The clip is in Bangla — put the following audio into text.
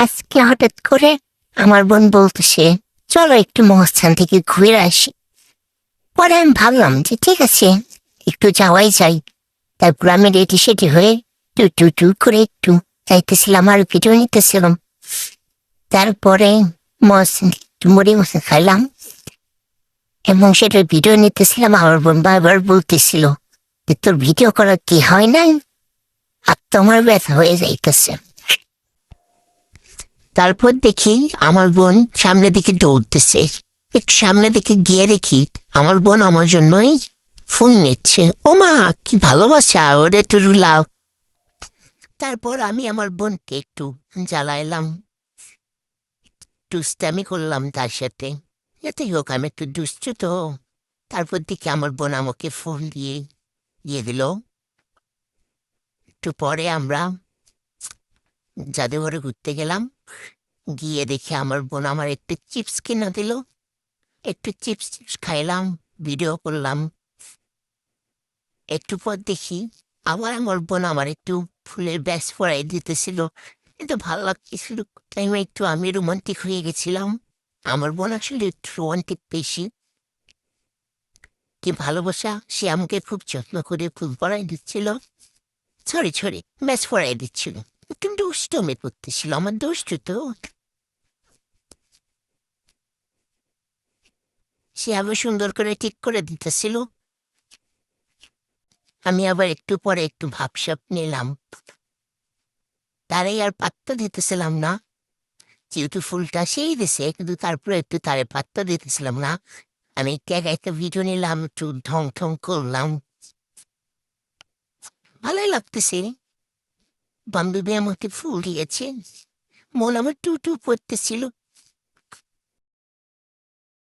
আজকে হঠাৎ করে আমার বোন বলতেছে, চলো একটু মহাস্থান থেকে ঘুরে আসি। পরে আমি ভাবলাম যে ঠিক আছে, একটু যাওয়াই যায়। তারপর আমি রেডি সেডি হয়ে টু টু টু করে একটু যাইতেছিলাম আর ভিডিও নিতেছিলাম। তারপরে মহাস্থান একটু মুড়ি মশা খাইলাম এবং সেটার ভিডিও নিতেছিলাম। আমার বোন বারবার বলতেছিল যে তোর ভিডিও করা কি হয় নাই, আর তোমার ব্যথা হয়ে যাইতেছে। তারপর দেখি আমার বোন সামনের দিকে দৌড়তেছে। একটু সামনের দিকে গিয়ে দেখি আমার বোন আমার জন্যই ফোন নিচ্ছে। ও মা, কি ভালোবাসা ওরে, একটু রুলাও। তারপর আমি আমার বোনকে একটু জ্বালাইলাম, দুষ্টামি করলাম তার সাথে। যাতেই হোক, আমি একটু দুষ্ট তো। তারপর দেখি আমার বোন আমাকে ফোন দিয়ে দিল। একটু পরে আমরা জাদুঘরে ঘুরতে গেলাম। গিয়ে দেখি আমার বোন আমার একটু চিপস কিনে দিল। একটু চিপস টিপস খাইলাম, ভিডিও করলাম। একটু পর দেখি আমার বোন আমার একটু ফুলের ব্যাস পরাই দিতেছিল। কিন্তু ভালো লাগতেছিল, তাই আমি রোমান্টিক হয়ে গেছিলাম। আমার বোন আসলে একটু রোমান্টিক বেশি। কি ভালোবাসা, সে আমাকে খুব যত্ন করে ফুল পরাই দিচ্ছিল। সরি সরি, ব্যাস পরাই দিচ্ছিল। কিন্তু দুষ্টমি করতেছিল, আমার দুষ্টু তো। সে আবার সুন্দর করে ঠিক করে দিতেছিল। আমি আবার একটু পরে একটু ভাবসাব নিলাম, তারাই আর পাত্তা দিতেছিলাম না। যেহেতু ফুলটা সেই দিছে, কিন্তু তারপরে একটু তারে পাত্তা দিতেছিলাম না। আমি একটা ভিডিও নিলাম, একটু ঢং ঢং করলাম। ভালোই লাগতেছে। বান্ধবী আমাকে ফুল দিয়েছে, মন আমার টু টু পড়তেছিল।